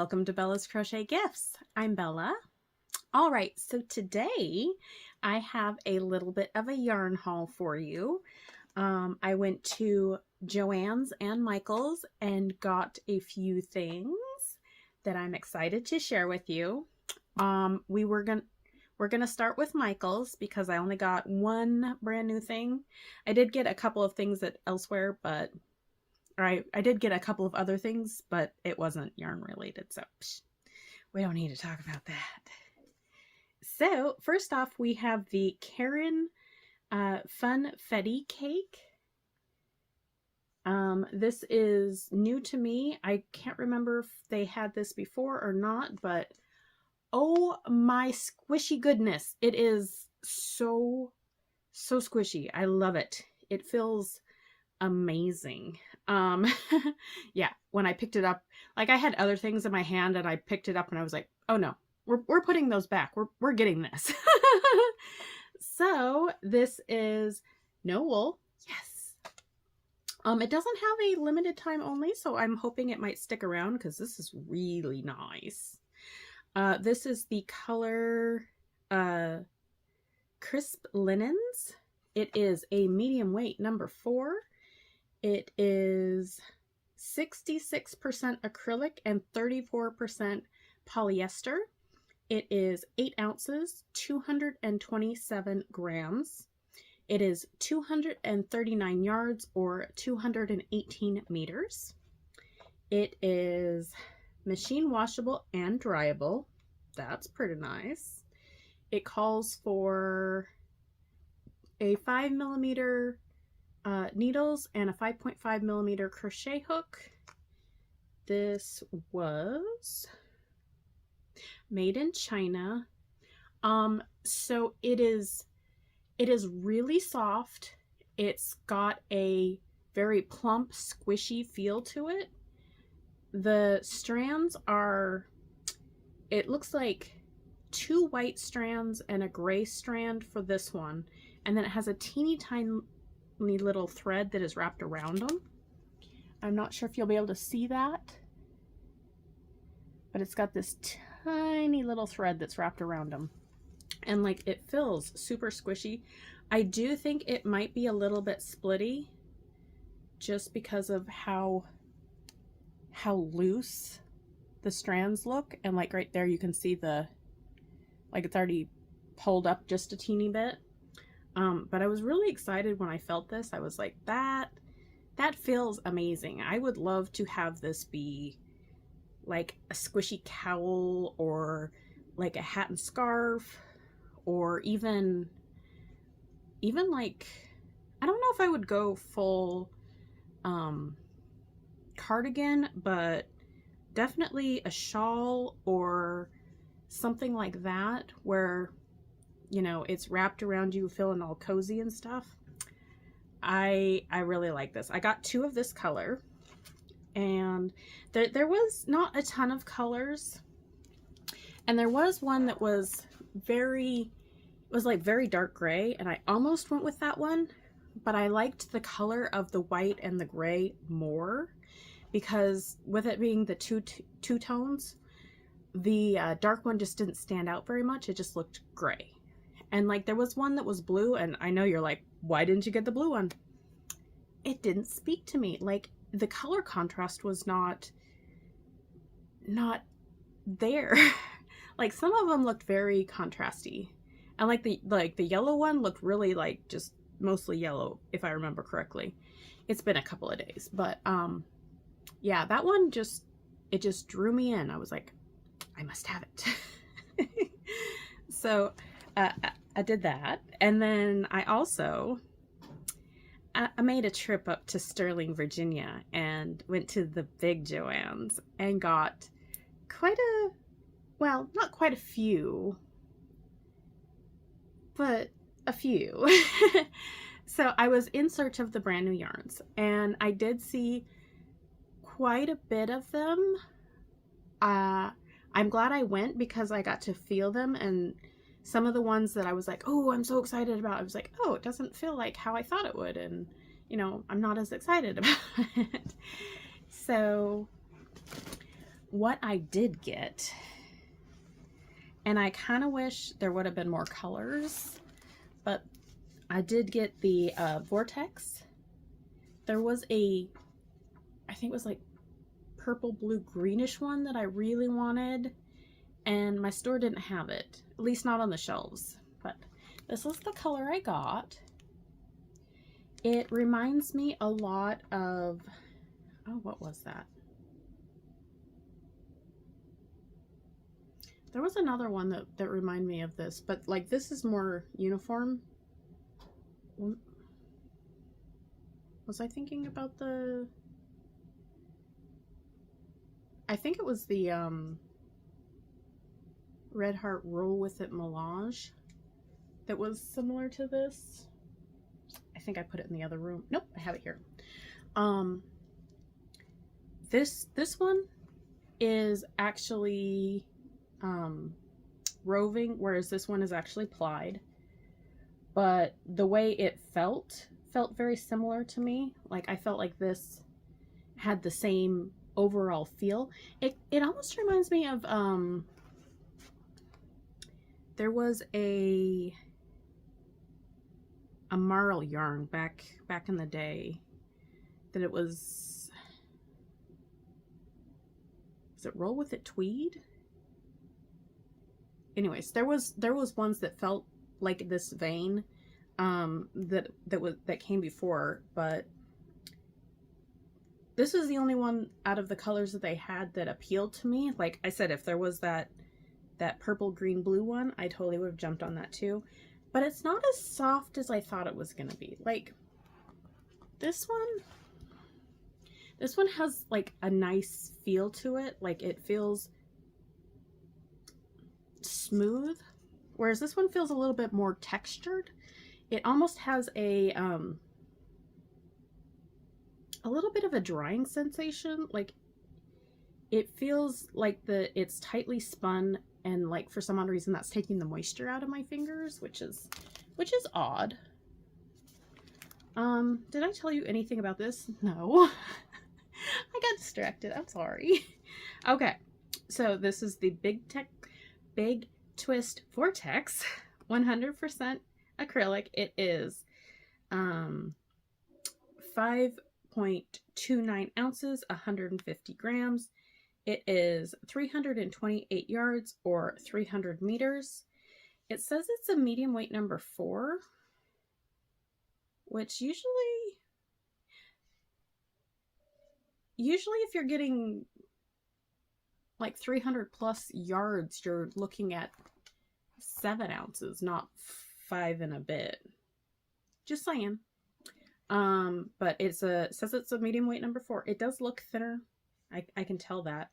Welcome to Bella's Crochet Gifts. I'm Bella. All right, so today I have a little bit of a yarn haul for you. I went to JoAnn's and Michael's and got a few things that I'm excited to share with you. We're gonna start with Michael's because I only got one brand new thing. I did get a couple of things elsewhere, but I did get a couple of other things, but it wasn't yarn related, so we don't need to talk about that. So first off, we have the Karen Funfetti cake. This is new to me. I can't remember if they had this before or not, but oh my squishy goodness. It is so squishy. I love it. It feels amazing. Yeah, when I picked it up, like I had other things in my hand and I picked it up and I was like, oh no, we're putting those back. We're getting this. So this is no wool. Yes. It doesn't have a limited time only, so I'm hoping it might stick around because this is really nice. This is the color Crisp Linens. It is a medium weight, number 4. It is 66% acrylic and 34% polyester. It is 8 ounces, 227 grams. It is 239 yards or 218 meters. It is machine washable and dryable. That's pretty nice. It calls for a 5mm needles and a 5.5mm crochet hook. This was made in China. So it is really soft. It's got a very plump, squishy feel to it. The strands are, it looks like 2 white strands and a gray strand for this one, and then it has a teeny tiny little thread that is wrapped around them. I'm not sure if you'll be able to see that, but it's got this tiny little thread that's wrapped around them, and like it feels super squishy. I do think it might be a little bit splitty just because of how loose the strands look, and like right there you can see like it's already pulled up just a teeny bit. But I was really excited when I felt this. I was like, that feels amazing. I would love to have this be like a squishy cowl or like a hat and scarf, or even like, I don't know if I would go full cardigan, but definitely a shawl or something like that where, you know, it's wrapped around you, feeling all cozy and stuff. I really like this. I got 2 of this color, and there was not a ton of colors, and there was one that was very dark gray, and I almost went with that one, but I liked the color of the white and the gray more because with it being the two tones, the dark one just didn't stand out very much. It just looked gray. And like there was one that was blue, and I know you're like, why didn't you get the blue one? It didn't speak to me. Like the color contrast was not there. Like some of them looked very contrasty, and like the yellow one looked really like just mostly yellow, if I remember correctly. It's been a couple of days, but yeah, that one just drew me in. I was like, I must have it. So I did that, and then I also I made a trip up to Sterling, Virginia, and went to the big JoAnn's and got not quite a few, but a few. So I was in search of the brand new yarns, and I did see quite a bit of them. I'm glad I went because I got to feel them, and some of the ones that I was like, oh, I'm so excited about, I was like, oh, it doesn't feel like how I thought it would, and you know, I'm not as excited about it. So what I did get, and I kind of wish there would have been more colors, but I did get the Vortex. There was I think it was like purple, blue, greenish one that I really wanted, and my store didn't have it, at least not on the shelves. But this is the color I got. It reminds me a lot of, oh, what was that? There was another one that reminded me of this, but like this is more uniform. Was I thinking about the, I think it was the Red Heart Roll With It Melange that was similar to this. I think I put it in the other room. Nope, I have it here. This one is actually roving, whereas this one is actually plied. But the way it felt very similar to me. Like I felt like this had the same overall feel. It almost reminds me of there was a marl yarn back in the day that it was it Roll With It Tweed? Anyways, there was ones that felt like this vein that came before, but this is the only one out of the colors that they had that appealed to me. Like I said, if there was that purple, green, blue one, I totally would have jumped on that too. But it's not as soft as I thought it was gonna be. Like this one has like a nice feel to it. Like it feels smooth, whereas this one feels a little bit more textured. It almost has a little bit of a drying sensation. Like it feels like it's tightly spun, and like for some odd reason that's taking the moisture out of my fingers, which is odd. Did I tell you anything about this? No. I got distracted. I'm sorry. Okay, so this is the Big Twist Vortex 100% acrylic. It is 5.29 ounces, 150 grams. It is 328 yards or 300 meters. It says it's a medium weight number 4, which usually if you're getting like 300 plus yards, you're looking at 7 ounces, not 5 and a bit. Just saying. But it says it's a medium weight number 4. It does look thinner. I can tell that.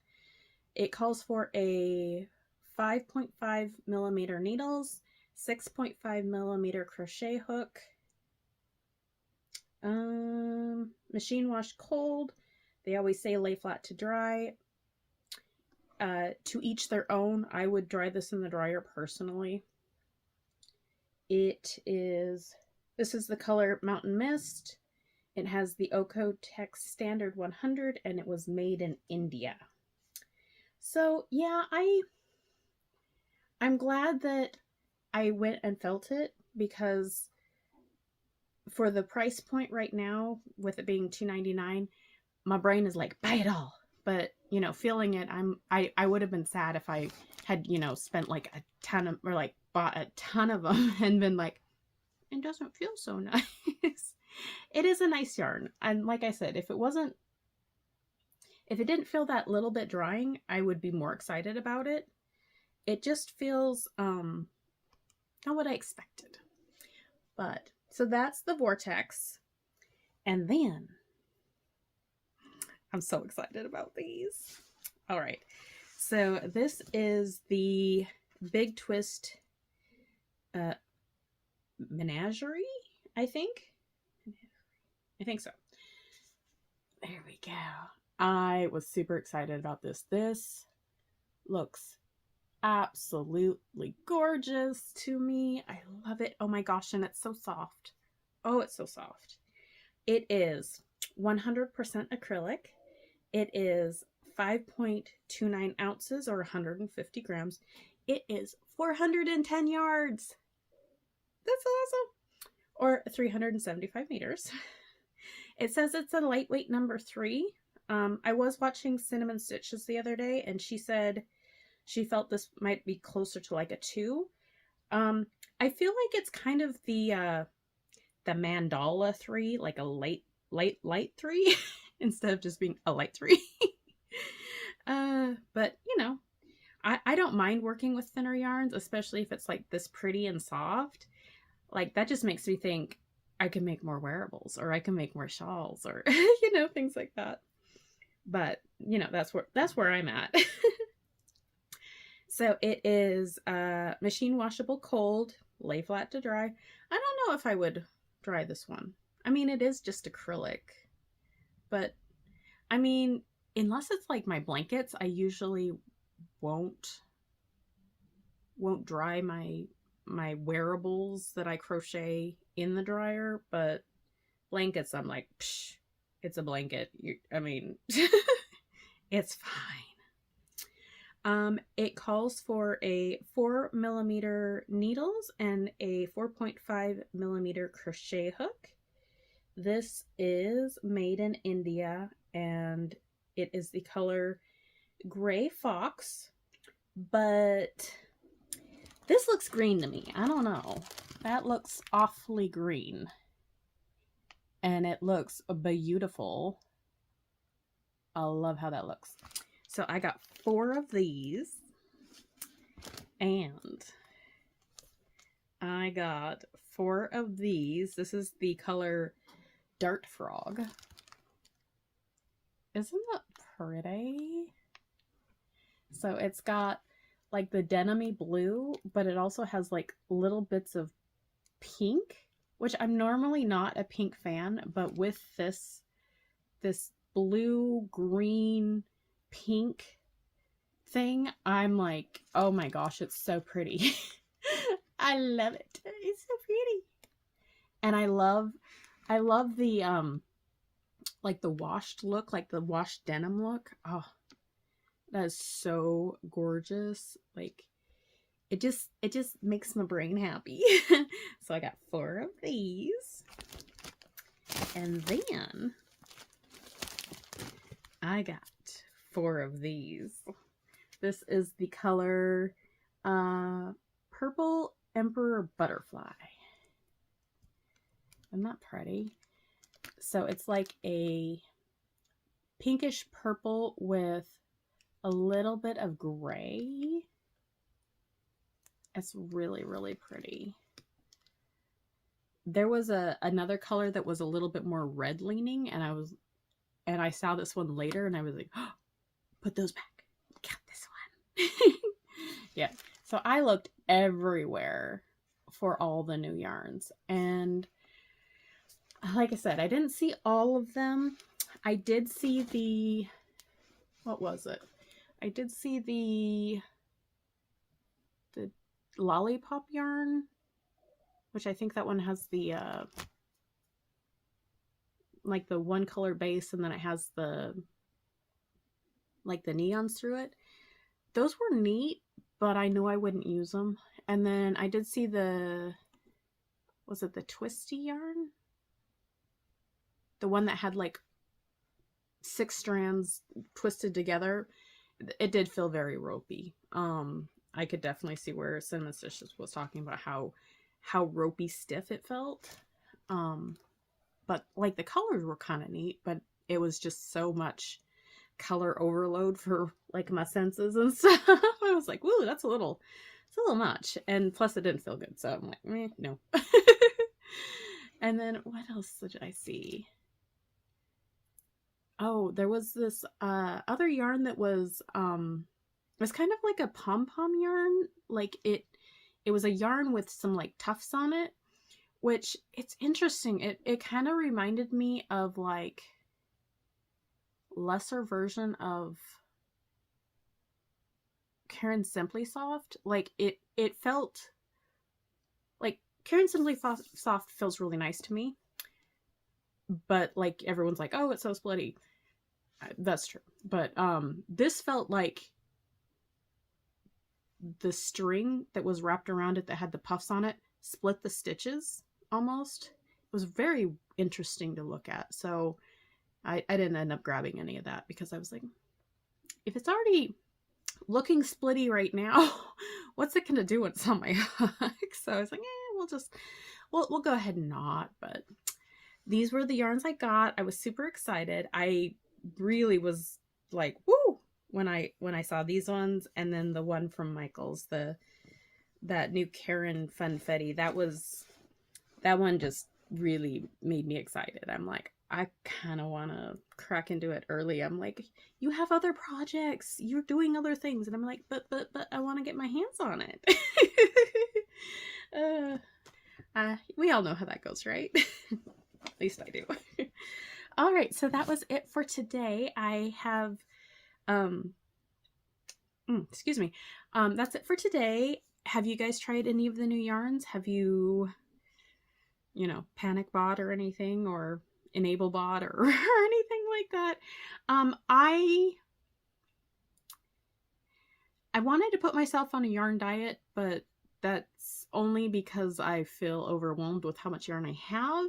It calls for a 5.5 millimeter needles, 6.5 millimeter crochet hook, machine wash cold. They always say lay flat to dry. To each their own. I would dry this in the dryer personally. This is the color Mountain Mist. It has the Oeko-Tex Standard 100, and it was made in India. So yeah, I'm glad that I went and felt it, because for the price point right now, with it being $2.99, my brain is like, buy it all. But, you know, feeling it, I would have been sad if I had, you know, spent like a ton of, or like bought a ton of them and been like, it doesn't feel so nice. It is a nice yarn. And like I said, if it didn't feel that little bit drying, I would be more excited about it. It just feels, not what I expected. But, so that's the Vortex. And then, I'm so excited about these. All right. So this is the Big Twist Menagerie, I think. I think so. There we go. I was super excited about this. This looks absolutely gorgeous to me. I love it. Oh my gosh, and it's so soft. Oh, it's so soft. It is 100% acrylic. It is 5.29 ounces or 150 grams. It is 410 yards. That's awesome. Or 375 meters. It says it's a lightweight number 3. I was watching Cinnamon Stitches the other day, and she said she felt this might be closer to like a 2. I feel like it's kind of the mandala 3, like a light 3, instead of just being a light 3. But you know, I don't mind working with thinner yarns, especially if it's like this pretty and soft. Like that just makes me think I can make more wearables, or I can make more shawls, or you know, things like that. But you know, that's where I'm at. So it is machine washable, cold, lay flat to dry. I don't know if I would dry this one. I mean, it is just acrylic, but I mean, unless it's like my blankets, I usually won't dry my wearables that I crochet in the dryer. But blankets, I'm like, psh, it's a blanket. I mean, it's fine. It calls for a 4mm needles and a 4.5mm crochet hook. This is made in India, and it is the color Gray Fox, but this looks green to me. I don't know. That looks awfully green, and it looks beautiful. I love how that looks. So I got 4 of these, and I got 4 of these. This is the color Dart Frog. Isn't that pretty? So it's got like the denim-y blue, but it also has like little bits of pink, which I'm normally not a pink fan, but with this blue, green, pink thing, I'm like, oh my gosh, it's so pretty. I love it. It's so pretty. And I love the like the washed look, like the washed denim look. Oh, that is so gorgeous. Like it just makes my brain happy. So I got 4 of these, and then I got 4 of these. This is the color Purple Emperor Butterfly. Isn't that pretty? So it's like a pinkish purple with a little bit of gray. It's really, really pretty. There was another color that was a little bit more red leaning, and I saw this one later, and I was like, oh, put those back. Got this one. Yeah. So I looked everywhere for all the new yarns, and like I said, I didn't see all of them. I did see what was it? I did see the lollipop yarn, which I think that one has the like the one color base, and then it has the like the neons through it. Those were neat, but I knew I wouldn't use them. And then I did see was it the twisty yarn? The one that had like 6 strands twisted together. It did feel very ropey. I could definitely see where Cinnamon Stitches was talking about how ropey stiff it felt. But like the colors were kind of neat, but it was just so much color overload for like my senses and stuff. I was like, woo, it's a little much. And plus it didn't feel good. So I'm like, no. And then what else did I see? Oh, there was this other yarn that was kind of like a pom-pom yarn. Like it was a yarn with some like tufts on it, which it's interesting. It kind of reminded me of like lesser version of Caron Simply Soft. Like it felt like Caron Simply Soft feels really nice to me, but like everyone's like, oh, it's so splitty. That's true. But this felt like the string that was wrapped around it that had the puffs on it split the stitches almost. It was very interesting to look at. So I didn't end up grabbing any of that because I was like, if it's already looking splitty right now, what's it gonna do when it's on my hook? So I was like, we'll go ahead and not. But these were the yarns I got. I was super excited. I really was like, woo, when I saw these ones, and then the one from Michaels, that new Karen Funfetti, that one just really made me excited. I'm like, I kind of want to crack into it early. I'm like, you have other projects, you're doing other things, and I'm like, but I want to get my hands on it. We all know how that goes, right? At least I do. All right, so that was it for today. I have, excuse me. That's it for today. Have you guys tried any of the new yarns? Have you, panic bought or anything, or enable bought or anything like that? I wanted to put myself on a yarn diet, but that's only because I feel overwhelmed with how much yarn I have.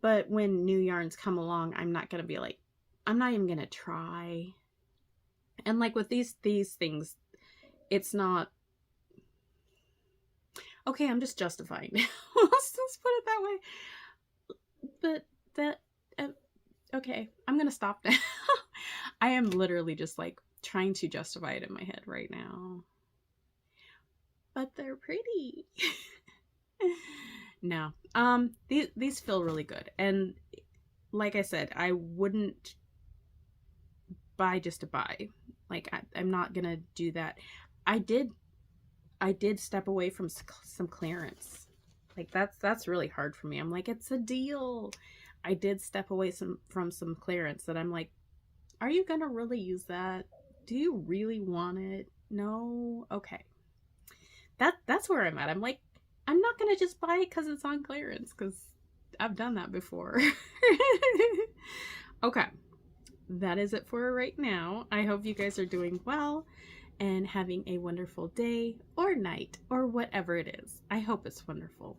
But when new yarns come along, I'm not going to be like, I'm not even going to try. And like with these things, it's not, okay, I'm just justifying. Let's put it that way. But that, okay, I'm going to stop now. I am literally just like trying to justify it in my head right now. But they're pretty. No, these feel really good. And like I said, I wouldn't buy just to buy. Like, I'm not going to do that. I did step away from some clearance. Like, that's really hard for me. I'm like, it's a deal. I did step away from some clearance that I'm like, are you going to really use that? Do you really want it? No? Okay. That's where I'm at. I'm like, I'm not going to just buy it because it's on clearance, because I've done that before. Okay. That is it for right now. I hope you guys are doing well and having a wonderful day or night or whatever it is. I hope it's wonderful.